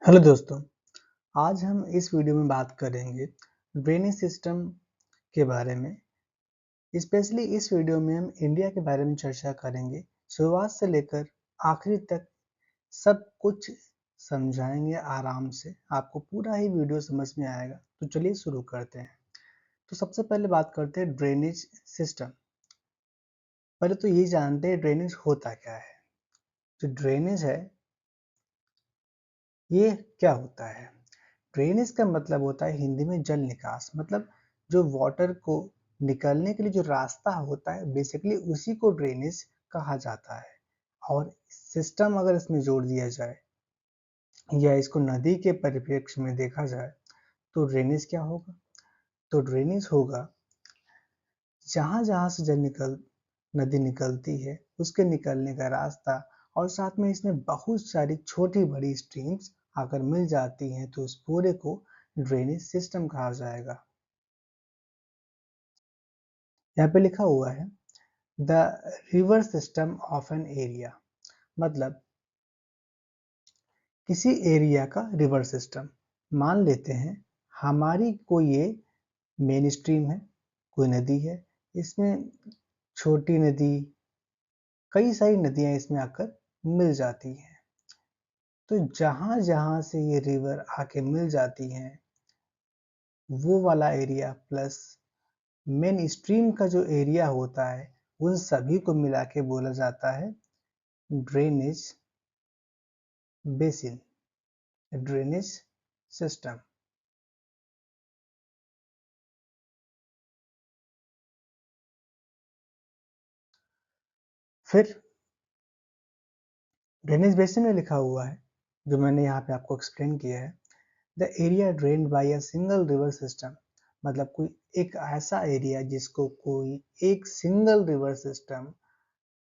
Hello दोस्तों, आज हम इस वीडियो में बात करेंगे ड्रेनेज सिस्टम के बारे में। स्पेशली इस वीडियो में हम इंडिया के बारे में चर्चा करेंगे। शुरुआत से लेकर आखिरी तक सब कुछ समझाएंगे आराम से। आपको पूरा ही वीडियो समझ में आएगा। तो चलिए शुरू करते हैं। तो सबसे पहले बात करते हैं ड्रेनेज सिस्टम। पहले तो ये जानते हैं ड्रेनेज होता क्या है। जो ड्रेनेज है ये क्या होता है? ड्रेनेज का मतलब होता है हिंदी में जल निकास। मतलब जो वाटर को निकलने के लिए जो रास्ता होता है, बेसिकली उसी को ड्रेनेज कहा जाता है। और सिस्टम अगर इसमें जोड़ दिया जाए या इसको नदी के परिप्रेक्ष्य में देखा जाए तो ड्रेनेज क्या होगा? तो ड्रेनेज होगा जहां जहां से नदी निकलती है उसके निकलने का रास्ता, और साथ में इसमें बहुत सारी छोटी बड़ी स्ट्रीम्स अगर मिल जाती हैं तो उस पूरे को ड्रेनेज सिस्टम कहा जाएगा। यहाँ पे लिखा हुआ है the river system of an area. मतलब किसी एरिया का रिवर सिस्टम। मान लेते हैं हमारी कोई ये मेन स्ट्रीम है, कोई नदी है, इसमें छोटी नदी, कई सारी नदियां इसमें आकर मिल जाती हैं। तो जहां जहां से ये रिवर आके मिल जाती हैं वो वाला एरिया प्लस मेन स्ट्रीम का जो एरिया होता है उन सभी को मिला के बोला जाता है ड्रेनेज बेसिन, ड्रेनेज सिस्टम। फिर ड्रेनेज बेसिन में लिखा हुआ है, जो मैंने यहाँ पे आपको एक्सप्लेन किया है, the area drained by a single river system. मतलब कोई एक ऐसा एरिया जिसको कोई एक सिंगल रिवर सिस्टम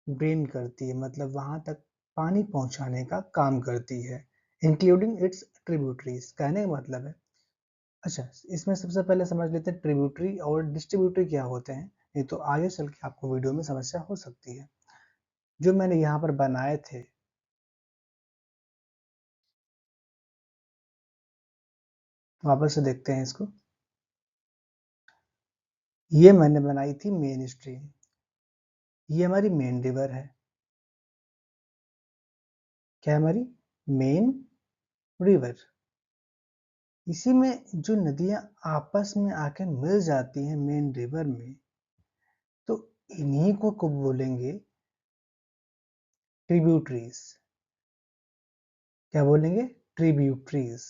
ड्रेन करती है, मतलब वहां तक पानी पहुंचाने का काम करती है, इंक्लूडिंग इट्स ट्रिब्यूटरीज। कहने का मतलब है, अच्छा इसमें सबसे पहले समझ लेते हैं ट्रिब्यूटरी और डिस्ट्रीब्यूटरी क्या होते हैं। नहीं तो आगे चल के आपको वीडियो में समस्या हो सकती है। जो मैंने यहाँ पर बनाए थे, वापस से देखते हैं इसको। ये मैंने बनाई थी मेन स्ट्रीम, ये हमारी मेन रिवर है। क्या है हमारी मेन रिवर। इसी में जो नदियां आपस में आके मिल जाती हैं मेन रिवर में, तो इन्हीं को बोलेंगे ट्रिब्यूटरीज। क्या बोलेंगे? ट्रिब्यूटरीज।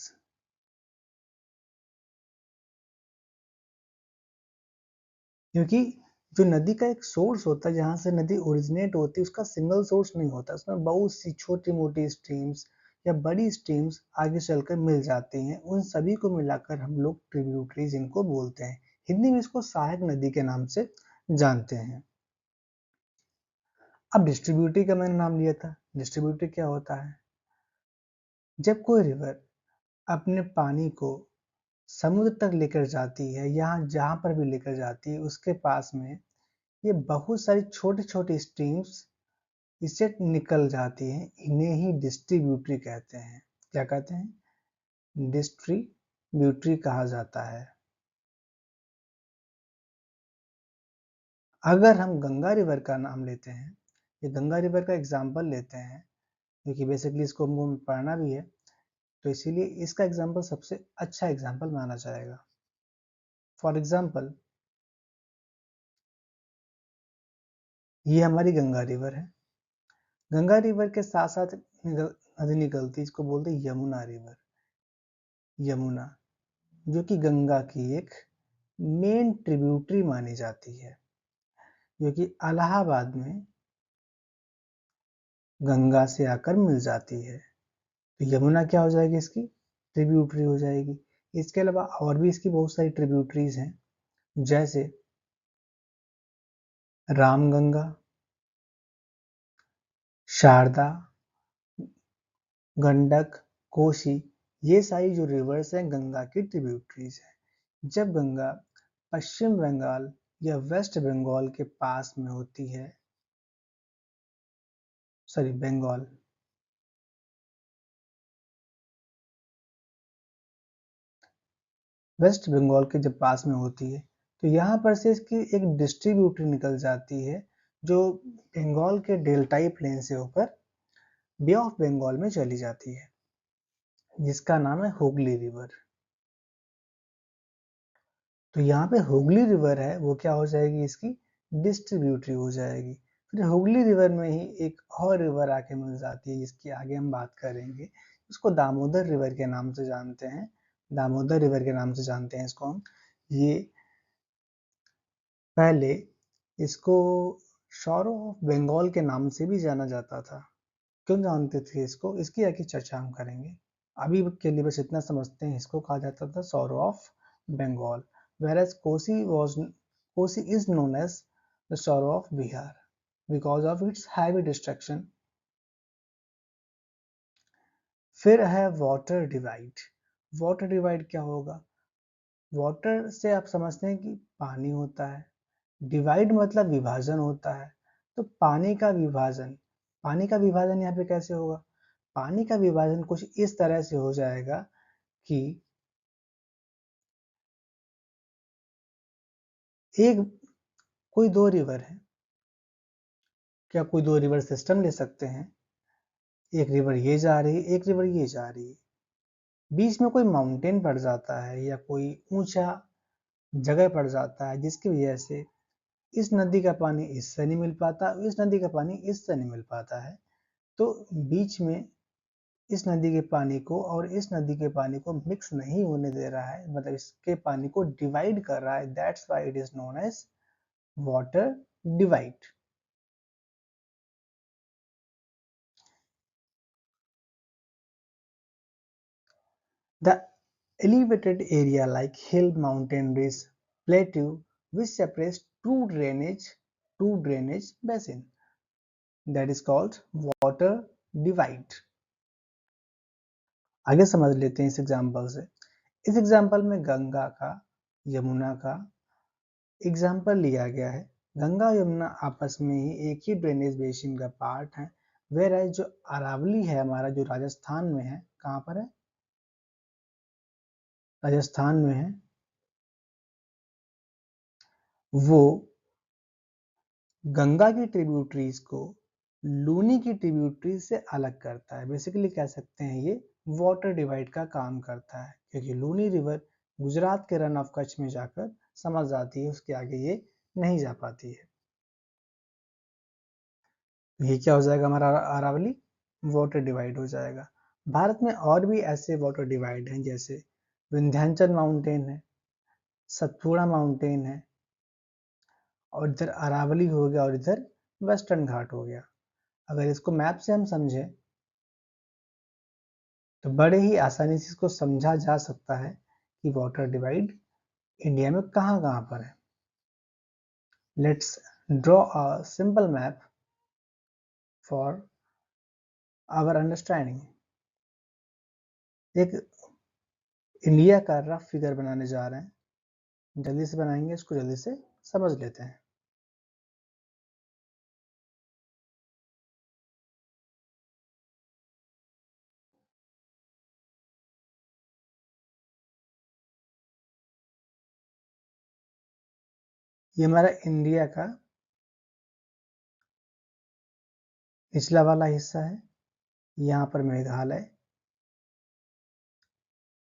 क्योंकि जो नदी का एक सोर्स होता है, जहां से नदी ओरिजिनेट होती है, उसका सिंगल सोर्स नहीं होता। उसमें बहुत सी छोटी मोटी स्ट्रीम्स या बड़ी स्ट्रीम्स आगे चलकर मिल जाती हैं। उन सभी को मिलाकर हम लोग ट्रिब्यूटरीज इनको बोलते हैं। हिंदी में इसको सहायक नदी के नाम से जानते हैं। अब डिस्ट्रीब्यूटरी का मैंने नाम लिया था। डिस्ट्रीब्यूटरी क्या होता है? जब कोई रिवर अपने पानी को समुद्र तक लेकर जाती है, यहाँ जहां पर भी लेकर जाती है उसके पास में ये बहुत सारी छोटी छोटी स्ट्रीम्स इससे निकल जाती हैं। इन्हें ही डिस्ट्रीब्यूटरी कहते हैं। क्या कहते हैं? डिस्ट्रीब्यूटरी कहा जाता है। अगर हम गंगा रिवर का नाम लेते हैं, ये गंगा रिवर का एग्जाम्पल लेते हैं, क्योंकि बेसिकली इसको हमको पढ़ना भी है, तो इसीलिए इसका एग्जाम्पल सबसे अच्छा एग्जाम्पल माना जाएगा। फॉर एग्जाम्पल ये हमारी गंगा रिवर है। गंगा रिवर के साथ साथ नदी निकलती है, इसको बोलते हैं यमुना रिवर। यमुना जो कि गंगा की एक मेन ट्रिब्यूटरी मानी जाती है, जो कि इलाहाबाद में गंगा से आकर मिल जाती है। तो यमुना क्या हो जाएगी? इसकी ट्रिब्यूटरी हो जाएगी। इसके अलावा और भी इसकी बहुत सारी ट्रिब्यूटरीज हैं, जैसे रामगंगा, शारदा, गंडक, कोसी, ये सारी जो रिवर्स हैं गंगा की ट्रिब्यूटरीज हैं। जब गंगा पश्चिम बंगाल या वेस्ट बंगाल के पास में होती है, सॉरी बंगाल, वेस्ट बंगाल के जब पास में होती है तो यहाँ पर से इसकी एक डिस्ट्रीब्यूटरी निकल जाती है जो बंगाल के डेल्टाई प्लेन से होकर बे ऑफ बंगाल में चली जाती है, जिसका नाम है हुगली रिवर। तो यहाँ पे हुगली रिवर है वो क्या हो जाएगी, इसकी डिस्ट्रीब्यूटरी हो जाएगी। फिर हुगली रिवर में ही एक और रिवर आके मिल जाती है जिसकी आगे हम बात करेंगे। उसको दामोदर रिवर के नाम से जानते हैं, दामोदर रिवर के नाम से जानते हैं इसको हम। ये पहले इसको शोर ऑफ बंगाल के नाम से भी जाना जाता था। क्यों जानते थे इसको, इसकी आगे चर्चा हम करेंगे। अभी के लिए बस इतना समझते हैं, इसको कहा जाता था sorrow of Bengal, whereas Kosi is known as the sorrow of Bihar because of its heavy destruction. फिर है वाटर डिवाइड। वाटर डिवाइड क्या होगा, वाटर से आप समझते हैं कि पानी होता है, डिवाइड मतलब विभाजन होता है। तो पानी का विभाजन यहाँ पे कैसे होगा, पानी का विभाजन कुछ इस तरह से हो जाएगा कि एक कोई दो रिवर है, क्या कोई दो रिवर सिस्टम ले सकते हैं, एक रिवर ये जा रही है एक रिवर ये जा रही है, बीच में कोई माउंटेन पड़ जाता है या कोई ऊंचा जगह पड़ जाता है जिसकी वजह से इस नदी का पानी इससे नहीं मिल पाता, इस नदी का पानी इससे नहीं मिल पाता है। तो बीच में इस नदी के पानी को और इस नदी के पानी को मिक्स नहीं होने दे रहा है, मतलब इसके पानी को डिवाइड कर रहा है, that's why it is known as water divide. The elevated area like hill, mountain ridge, plateau which separates two drainage basin, that is called water divide. आगे समझ लेते हैं इस एग्जाम्पल से। इस एग्जाम्पल में गंगा का यमुना का एग्जाम्पल लिया गया है। गंगा और यमुना आपस में ही एक ही ड्रेनेज बेसिन का पार्ट है, वेयर एज जो अरावली है हमारा, जो राजस्थान में है, कहाँ पर है, राजस्थान में है, वो गंगा की ट्रिब्यूटरीज को लूनी की ट्रिब्यूटरीज से अलग करता है। बेसिकली कह सकते हैं ये वाटर डिवाइड का काम करता है, क्योंकि लूनी रिवर गुजरात के रन ऑफ कच्छ में जाकर समझ जाती है, उसके आगे ये नहीं जा पाती है। ये क्या हो जाएगा हमारा अरावली वाटर डिवाइड हो जाएगा। भारत में और भी ऐसे वाटर डिवाइड हैं, जैसे विंध्याचल माउंटेन है, सतपुड़ा माउंटेन है, और इधर अरावली हो गया और इधर वेस्टर्न घाट हो गया। अगर इसको मैप से हम समझें तो बड़े ही आसानी से इसको समझा जा सकता है कि वाटर डिवाइड इंडिया में कहाँ कहाँ पर है। Let's draw a simple map for our understanding. एक इंडिया का रफ फिगर बनाने जा रहे हैं, जल्दी से बनाएंगे, इसको जल्दी से समझ लेते हैं। ये हमारा इंडिया का निचला वाला हिस्सा है, यहाँ पर मेघालय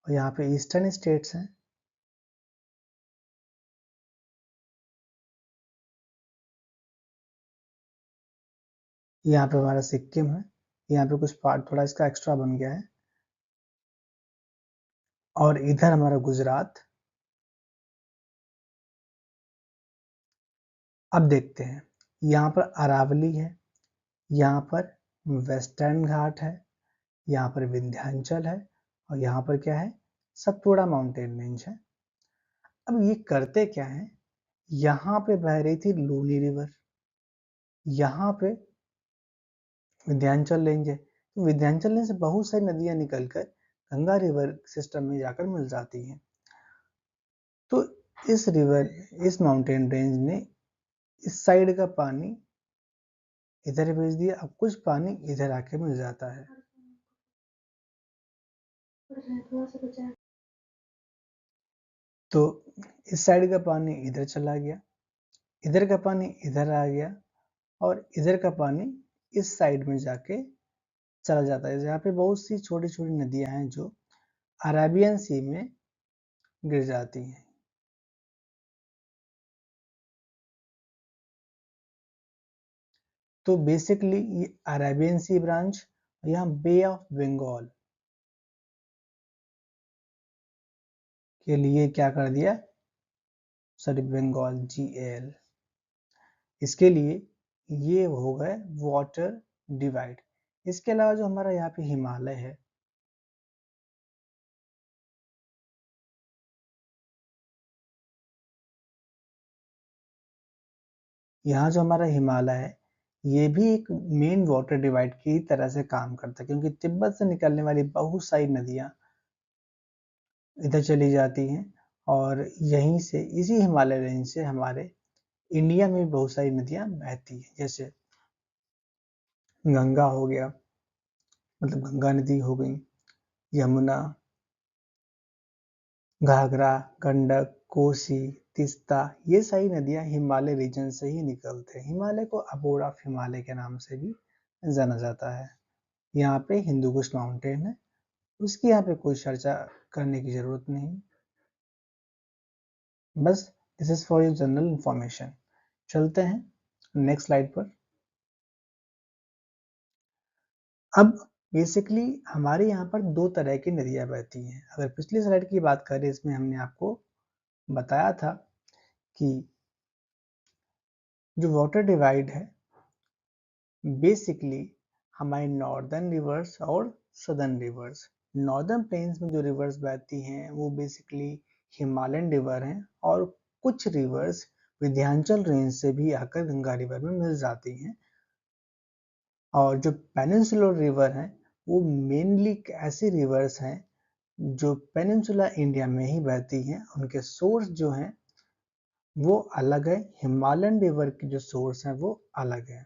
और यहाँ पे ईस्टर्न स्टेट्स हैं, यहाँ पे हमारा सिक्किम है, यहाँ पे कुछ पार्ट थोड़ा इसका एक्स्ट्रा बन गया है, और इधर हमारा गुजरात। अब देखते हैं, यहाँ पर अरावली है, यहाँ पर वेस्टर्न घाट है, यहाँ पर विंध्याचल है, और यहाँ पर क्या है, सतपुड़ा माउंटेन रेंज है। अब ये करते क्या है, यहाँ पे बह रही थी लूनी रिवर, यहाँ पे विंध्याचल रेंज है, तो विंध्याचल रेंज से बहुत सारी नदियां निकलकर गंगा रिवर सिस्टम में जाकर मिल जाती हैं। तो इस माउंटेन रेंज ने इस साइड का पानी इधर भेज दिया, अब कुछ पानी इधर आके मिल जाता है। तो इस साइड का पानी इधर चला गया, इधर का पानी इधर आ गया और इधर का पानी इस साइड में जाके चला जाता है। यहाँ पे बहुत सी छोटी छोटी नदियां हैं जो अरेबियन सी में गिर जाती हैं। तो बेसिकली ये अरेबियन सी ब्रांच, यहाँ बे ऑफ बंगाल के लिए क्या कर दिया, सॉरी बंगाल GAL, इसके लिए ये हो गए वाटर डिवाइड। इसके अलावा जो हमारा यहाँ पे हिमालय है, यहाँ जो हमारा हिमालय है ये भी एक मेन वाटर डिवाइड की तरह से काम करता है, क्योंकि तिब्बत से निकलने वाली बहुत सारी नदियाँ इधर चली जाती हैं और यहीं से इसी हिमालय रेंज से हमारे इंडिया में बहुत सारी नदियाँ बहती हैं, जैसे गंगा हो गया, मतलब गंगा नदी हो गई, यमुना, घाघरा, गंडक, कोसी, तीस्ता, ये सारी नदियां हिमालय रीजन से ही निकलते हैं। हिमालय को अबोर्ड ऑफ हिमालय के नाम से भी जाना जाता है। यहाँ पे हिंदू कुश माउंटेन है, उसकी यहाँ पे कोई चर्चा करने की जरूरत नहीं, बस this is for your general information. चलते हैं नेक्स्ट स्लाइड पर। अब बेसिकली हमारे यहाँ पर दो तरह की नदियाँ बहती हैं। अगर पिछली स्लाइड की बात करें, इसमें हमने आपको बताया था कि जो वाटर डिवाइड है बेसिकली हमारे नॉर्दर्न रिवर्स और सदर्न रिवर्स, नॉर्दर्न प्लेन्स में जो रिवर्स बहती हैं वो बेसिकली हिमालयन रिवर हैं, और कुछ रिवर्स विंध्याचल रेंज से भी आकर गंगा रिवर में मिल जाती हैं। और जो पेनिनसुलर रिवर हैं वो मेनली ऐसी रिवर्स हैं जो पेनिनसुला इंडिया में ही बहती हैं, उनके सोर्स जो हैं वो अलग है, हिमालयन रिवर के जो सोर्स हैं वो अलग है।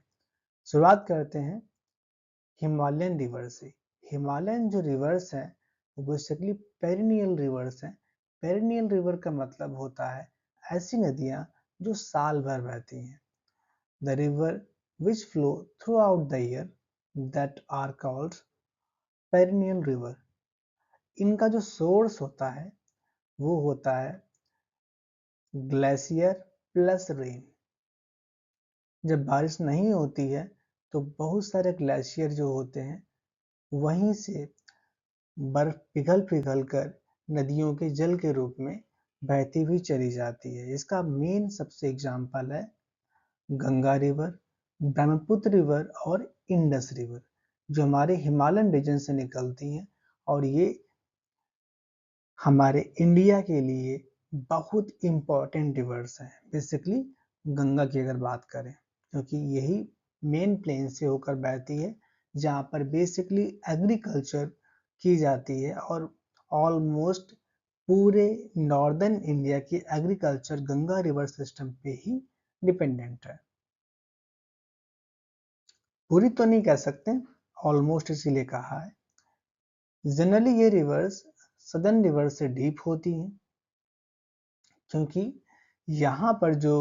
शुरुआत करते हैं हिमालयन रिवर से। हिमालयन जो रिवर्स हैं वो बेसिकली पेरिनियल रिवर्स हैं। पेरिनियल रिवर का मतलब होता है ऐसी नदियां जो साल भर बहती हैं। The river which flow throughout the year that are called perennial river। इनका जो सोर्स होता है वो होता है ग्लेशियर प्लस रेन। जब बारिश नहीं होती है तो बहुत सारे ग्लेशियर जो होते हैं वहीं से बर्फ पिघल पिघल कर नदियों के जल के रूप में बहती हुई चली जाती है। इसका मेन सबसे एग्जाम्पल है गंगा रिवर, ब्रह्मपुत्र रिवर और इंडस रिवर, जो हमारे हिमालयन रीजन से निकलती हैं, और ये हमारे इंडिया के लिए बहुत इम्पोर्टेंट रिवर्स हैं। बेसिकली गंगा की अगर बात करें, क्योंकि यही मेन प्लेन से होकर बहती है जहाँ पर बेसिकली एग्रीकल्चर की जाती है, और ऑलमोस्ट पूरे नॉर्दर्न इंडिया की एग्रीकल्चर गंगा रिवर सिस्टम पे ही डिपेंडेंट है। पूरी तो नहीं कह सकते, ऑलमोस्ट इसीलिए कहा है। जनरली ये रिवर्स सदर्न रिवर से डीप होती हैं, क्योंकि यहाँ पर जो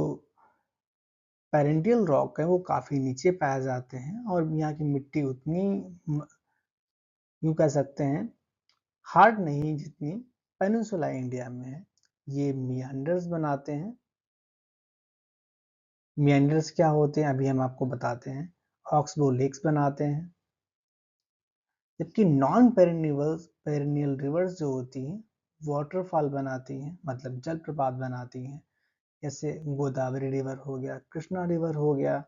पेरेंटियल रॉक है वो काफ़ी नीचे पाए जाते हैं, और यहाँ की मिट्टी उतनी यूँ कह सकते हैं हार्ड नहीं जितनी पेनिनसुला इंडिया में है। ये मियांडर्स बनाते हैं। मियांडर्स क्या होते हैं अभी हम आपको बताते हैं। ऑक्सबो लेक्स बनाते हैं, जबकि नॉन पेरिनियल रिवर्स जो होती हैं वाटरफॉल बनाती हैं, मतलब जलप्रपात बनाती हैं। जैसे गोदावरी रिवर हो गया, कृष्णा रिवर हो गया,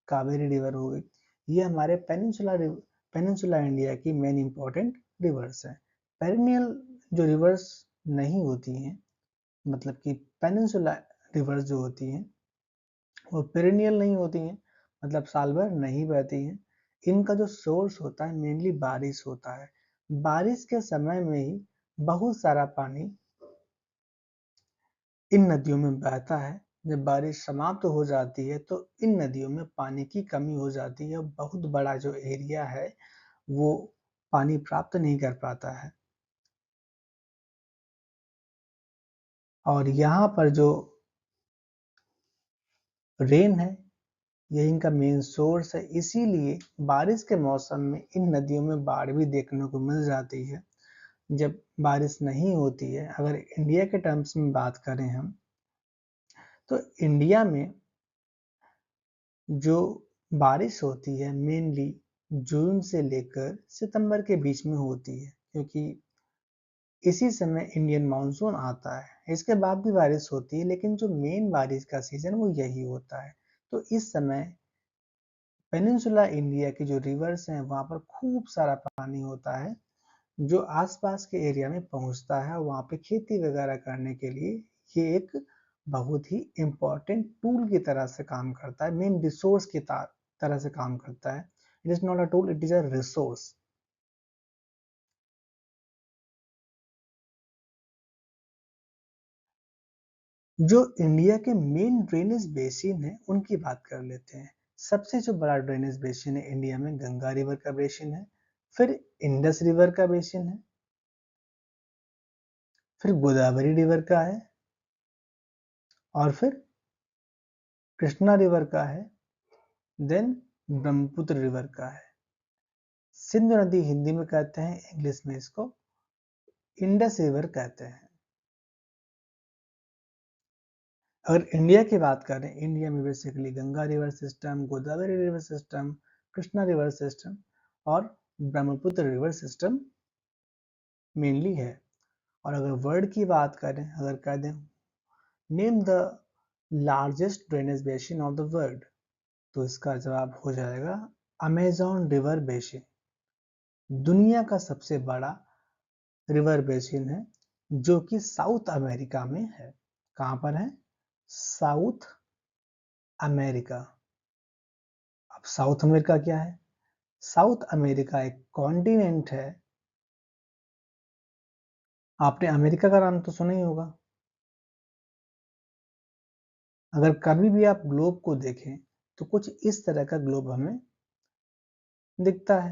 कावेरी रिवर हो गई। ये हमारे पेनिनसुला इंडिया की मेन इंपॉर्टेंट रिवर्स हैं। पेरिनियल जो रिवर्स नहीं होती हैं, मतलब कि पेनिनसुला रिवर्स जो होती हैं वो पेरिनियल नहीं होती हैं, मतलब साल भर नहीं बहती हैं। इनका जो सोर्स होता है मेनली बारिश होता है। बारिश के समय में ही बहुत सारा पानी इन नदियों में बहता है। जब बारिश समाप्त हो जाती है तो इन नदियों में पानी की कमी हो जाती है, बहुत बड़ा जो एरिया है वो पानी प्राप्त नहीं कर पाता है। और यहाँ पर जो रेन है यही इनका मेन सोर्स है, इसीलिए बारिश के मौसम में इन नदियों में बाढ़ भी देखने को मिल जाती है जब बारिश नहीं होती है। अगर इंडिया के टर्म्स में बात करें हम, तो इंडिया में जो बारिश होती है मेनली जून से लेकर सितंबर के बीच में होती है, क्योंकि इसी समय इंडियन मानसून आता है। इसके बाद भी बारिश होती है, लेकिन जो मेन बारिश का सीजन वो यही होता है। तो इस समय पेनिनसुला इंडिया की जो रिवर्स हैं वहाँ पर खूब सारा पानी होता है जो आसपास के एरिया में पहुँचता है, वहाँ पे खेती वगैरह करने के लिए ये एक बहुत ही इम्पोर्टेंट टूल की तरह से काम करता है, मेन रिसोर्स की तरह से काम करता है। It is not a tool, it is a resource. जो इंडिया के मेन ड्रेनेज बेसिन है उनकी बात कर लेते हैं। सबसे जो बड़ा ड्रेनेज बेसिन है इंडिया में गंगा रिवर का बेसिन है, फिर इंडस रिवर का बेसिन है, फिर गोदावरी रिवर का है, और फिर कृष्णा रिवर का है, देन ब्रह्मपुत्र रिवर का है। सिंधु नदी हिंदी में कहते हैं, इंग्लिश में इसको इंडस रिवर कहते हैं। अगर इंडिया की बात करें, इंडिया में basically Ganga river system, Godavari river system, Krishna river system और ब्रह्मपुत्र रिवर सिस्टम मेनली है। और अगर वर्ल्ड की बात करें, अगर कह दें name the largest drainage basin of the world, तो इसका जवाब हो जाएगा अमेजॉन रिवर बेसिन। दुनिया का सबसे बड़ा रिवर बेसिन है जो कि साउथ अमेरिका में है। कहां पर है? South America. अब साउथ अमेरिका क्या है? साउथ अमेरिका एक कॉन्टिनेंट है। आपने अमेरिका का नाम तो सुना ही होगा। अगर कभी भी आप ग्लोब को देखें तो कुछ इस तरह का ग्लोब हमें दिखता है,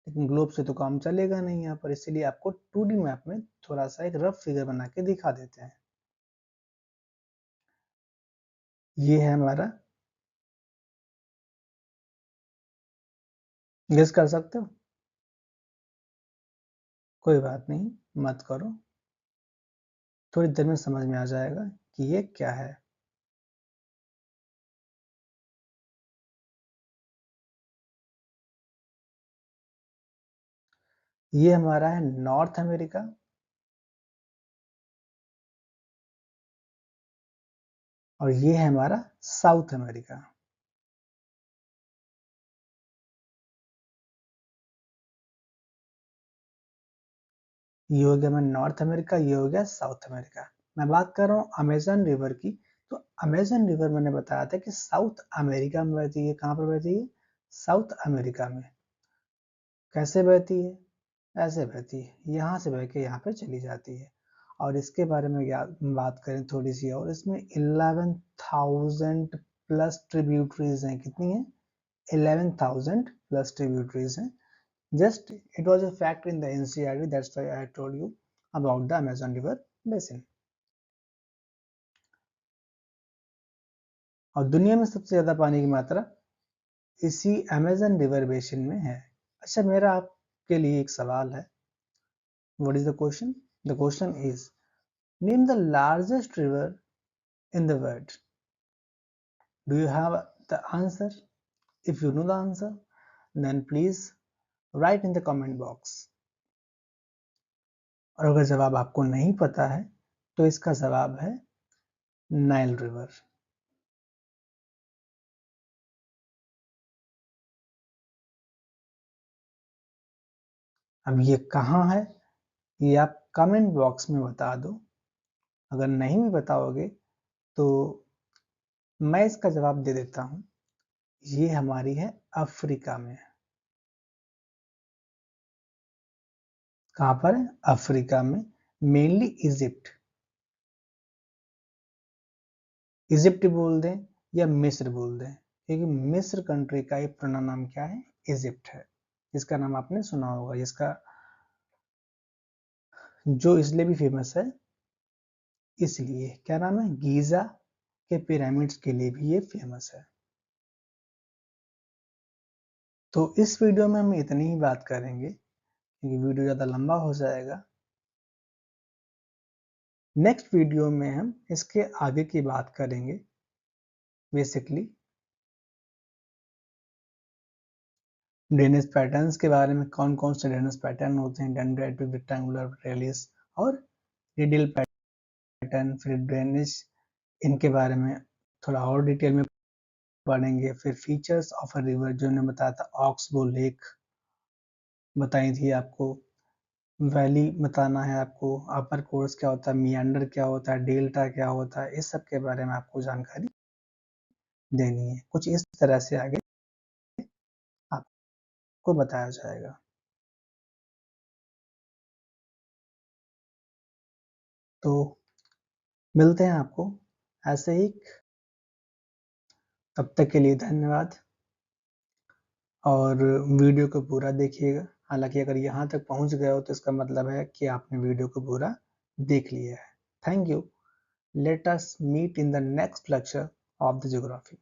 लेकिन ग्लोब से तो काम चलेगा नहीं यहाँ पर, इसीलिए आपको 2D मैप में थोड़ा सा एक रफ फिगर बना के दिखा देते हैं। ये है हमारा, गेस कर सकते हो? कोई बात नहीं, मत करो, थोड़ी देर में समझ में आ जाएगा कि ये क्या है। ये हमारा है नॉर्थ अमेरिका, और ये है हमारा साउथ अमेरिका। ये हो गया हमारा नॉर्थ अमेरिका, ये हो गया साउथ अमेरिका। मैं बात कर रहा हूँ अमेजन रिवर की, तो अमेजन रिवर मैंने बताया था कि साउथ अमेरिका में बहती है। कहाँ पर बहती है? साउथ अमेरिका में। कैसे बहती है? ऐसे बहती है, यहाँ से बह के यहाँ पे चली जाती है। और इसके बारे में बात करें थोड़ी सी, और इसमें 11,000 प्लस ट्रिब्यूटरीज हैं। कितनी है? 11,000 प्लस ट्रिब्यूटरीज हैं। Just it was a fact in the NCERT, that's why I told you about the Amazon River Basin. और दुनिया में सबसे ज्यादा पानी की मात्रा इसी अमेजन रिवर बेसिन में है। अच्छा, मेरा आपके लिए एक सवाल है। What is the question? The question is, name the largest river in the world. Do you have the answer? If you know the answer, then please write in the comment box. और अगर जवाब आपको नहीं पता है तो इसका जवाब है नाइल रिवर। अब ये कहाँ है ये आप कमेंट बॉक्स में बता दो। अगर नहीं भी बताओगे तो मैं इसका जवाब दे देता हूँ। ये हमारी है अफ्रीका में। कहाँ पर है? अफ्रीका में, मेनली इजिप्ट। इजिप्ट बोल दें या मिस्र बोल दें, क्योंकि मिस्र कंट्री का एक पुराना नाम क्या है? इजिप्ट है। इसका नाम आपने सुना होगा, इसका जो इसलिए भी फेमस है इसलिए क्या नाम है, गीजा के पिरामिड्स के लिए भी ये फेमस है। तो इस वीडियो में हम इतनी ही बात करेंगे क्योंकि वीडियो ज़्यादा लंबा हो जाएगा। नेक्स्ट वीडियो में हम इसके आगे की बात करेंगे, बेसिकली ड्रेनेज पैटर्न्स के बारे में, कौन कौन से ड्रेनेज पैटर्न होते हैं, डेंड्राइटिक, रेक्टेंगुलर, रेलिस और रेडियल पैटर्न। फिर ड्रेनेज, इनके बारे में थोड़ा और डिटेल में पढ़ेंगे। फिर फीचर्स ऑफ अ रिवर, जो मैंने बताया था, ऑक्सबो लेक बताई थी आपको, वैली बताना है आपको, अपर कोर्स क्या होता है, मियांडर क्या होता है, डेल्टा क्या होता है, इस सब के बारे में आपको जानकारी देनी है। कुछ इस तरह से आगे आपको बताया जाएगा। तो मिलते हैं आपको ऐसे ही। तब तक के लिए धन्यवाद और वीडियो को पूरा देखिएगा। हालांकि अगर यहाँ तक पहुँच गए हो तो इसका मतलब है कि आपने वीडियो को पूरा देख लिया है। Thank you. Let us meet in the next lecture of the geography.